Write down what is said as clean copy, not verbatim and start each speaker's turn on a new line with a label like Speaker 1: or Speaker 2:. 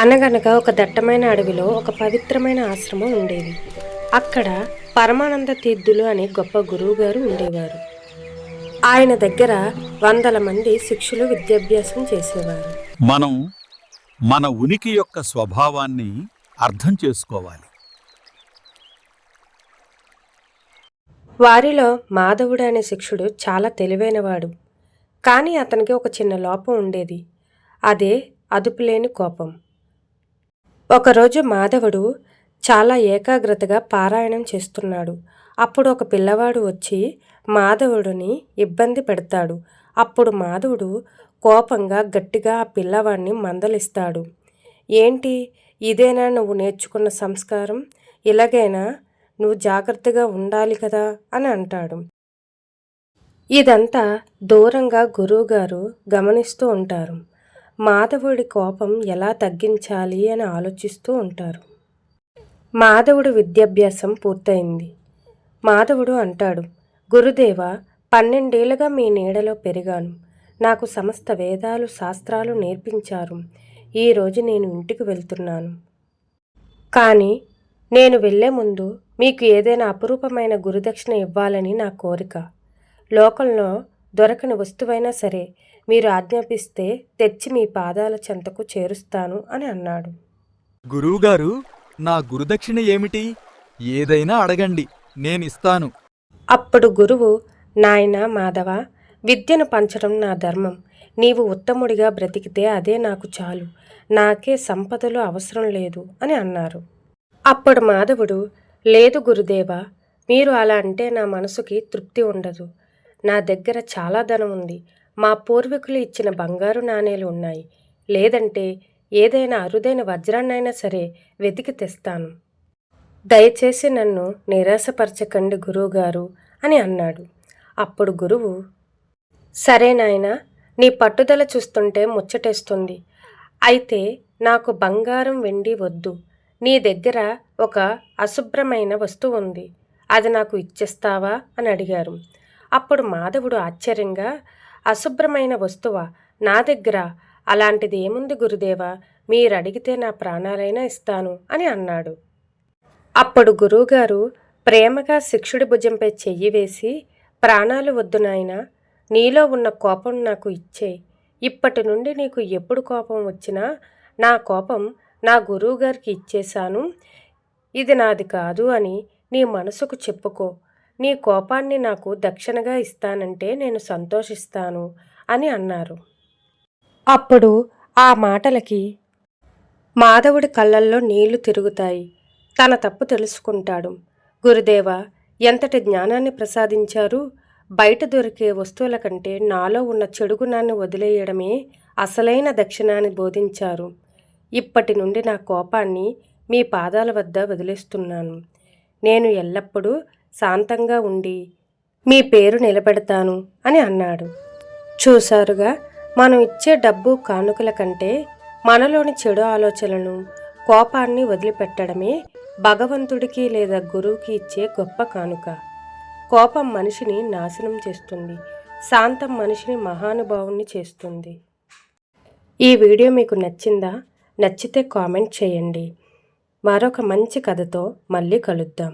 Speaker 1: అనగనగా ఒక దట్టమైన అడవిలో ఒక పవిత్రమైన ఆశ్రమం ఉండేది. అక్కడ పరమానంద తీర్థులు అనే గొప్ప గురువుగారు ఉండేవారు. ఆయన దగ్గర వందల మంది శిష్యులు విద్యాభ్యాసం చేసేవారు.
Speaker 2: మనం మన ఉనికి యొక్క స్వభావాన్ని అర్థం చేసుకోవాలి.
Speaker 1: వారిలో మాధవుడు అనే శిష్యుడు చాలా తెలివైనవాడు. కానీ అతనికి ఒక చిన్న లోపం ఉండేది. అదే అదుపులేని కోపం. ఒకరోజు మాధవుడు చాలా ఏకాగ్రతగా పారాయణం చేస్తున్నాడు. అప్పుడు ఒక పిల్లవాడు వచ్చి మాధవుడిని ఇబ్బంది పెడతాడు. అప్పుడు మాధవుడు కోపంగా గట్టిగా ఆ పిల్లవాడిని మందలిస్తాడు. ఏంటి, ఇదేనా నువ్వు నేర్చుకున్న సంస్కారం? ఇలాగైనా నువ్వు జాగ్రత్తగా ఉండాలి కదా అని అంటాడు. ఇదంతా దూరంగా గురువుగారు గమనిస్తూ ఉంటారు. మాధవుడి కోపం ఎలా తగ్గించాలి అని ఆలోచిస్తూ ఉంటారు. మాధవుడి విద్యాభ్యాసం పూర్తయింది. మాధవుడు అంటాడు, గురుదేవ, 12 ఏళ్ళుగా మీ నీడలో పెరిగాను. నాకు సమస్త వేదాలు శాస్త్రాలు నేర్పించారు. ఈరోజు నేను ఇంటికి వెళ్తున్నాను. కానీ నేను వెళ్లే ముందు మీకు ఏదైనా అపురూపమైన గురుదక్షిణ ఇవ్వాలని నా కోరిక. లోకంలో దొరకని వస్తువైనా సరే మీరు ఆజ్ఞాపిస్తే తెచ్చి మీ పాదాల చెంతకు చేరుస్తాను అని అన్నాడు.
Speaker 3: గురువుగారు, నా గురుదక్షిణ ఏమిటి? ఏదైనా అడగండి, నేనిస్తాను.
Speaker 1: అప్పుడు గురువు, నాయనా మాధవ, విద్యను పంచడం నా ధర్మం. నీవు ఉత్తముడిగా బ్రతికితే అదే నాకు చాలు. నాకే సంపదలు అవసరం లేదు అని అన్నారు. అప్పుడు మాధవుడు, లేదు గురుదేవా, మీరు అలా అంటే నా మనసుకి తృప్తి ఉండదు. నా దగ్గర చాలా ధనం ఉంది. మా పూర్వీకులు ఇచ్చిన బంగారు నాణేలు ఉన్నాయి. లేదంటే ఏదైనా అరుదైన వజ్రాన్నైనా సరే వెతికి తెస్తాను. దయచేసి నన్ను నిరాశపరచకండి గురువుగారు అని అన్నాడు. అప్పుడు గురువు, సరే నాయనా, నీ పట్టుదల చూస్తుంటే ముచ్చటేస్తుంది. అయితే నాకు బంగారం వెండి వద్దు. నీ దగ్గర ఒక అశుభ్రమైన వస్తువు ఉంది. అది నాకు ఇచ్చేస్తావా అని అడిగారు. అప్పుడు మాధవుడు ఆశ్చర్యంగా, అశుభ్రమైన వస్తువా? నా దగ్గర అలాంటిది ఏముంది గురుదేవా? మీరు అడిగితే నా ప్రాణాలైనా ఇస్తాను అని అన్నాడు. అప్పుడు గురువుగారు ప్రేమగా శిష్యుడి భుజంపై చెయ్యి వేసి, ప్రాణాలు వద్దు నాయనా, నీలో ఉన్న కోపం నాకు ఇచ్చేయి. ఇప్పటి నుండి నీకు ఎప్పుడు కోపం వచ్చినా నా కోపం నా గురువుగారికి ఇచ్చేశాను, ఇది నాది కాదు అని నీ మనసుకు చెప్పుకో. నీ కోపాన్ని నాకు దక్షిణగా ఇస్తానంటే నేను సంతోషిస్తాను అని అన్నారు. అప్పుడు ఆ మాటలకి మాధవుడి కళ్ళల్లో నీళ్లు తిరుగుతాయి. తన తప్పు తెలుసుకుంటాడు. గురుదేవా, ఎంతటి జ్ఞానాన్ని ప్రసాదించారు. బయట దొరికే వస్తువుల కంటే నాలో ఉన్న చెడు గుణాన్ని వదిలేయడమే అసలైన దక్షిణాన్ని బోధించారు. ఇప్పటి నుండి నా కోపాన్ని మీ పాదాల వద్ద వదిలేస్తున్నాను. నేను ఎల్లప్పుడూ శాంతంగా ఉండి మీ పేరు నిలబెడతాను అని అన్నాడు. చూశారుగా, మనం ఇచ్చే డబ్బు కానుకల కంటే మనలోని చెడు ఆలోచనలను, కోపాన్ని వదిలిపెట్టడమే భగవంతుడికి లేదా గురువుకి ఇచ్చే గొప్ప కానుక. కోపం మనిషిని నాశనం చేస్తుంది. శాంతం మనిషిని మహానుభావుని చేస్తుంది. ఈ వీడియో మీకు నచ్చిందా? నచ్చితే కామెంట్ చేయండి. మరొక మంచి కథతో మళ్ళీ కలుద్దాం.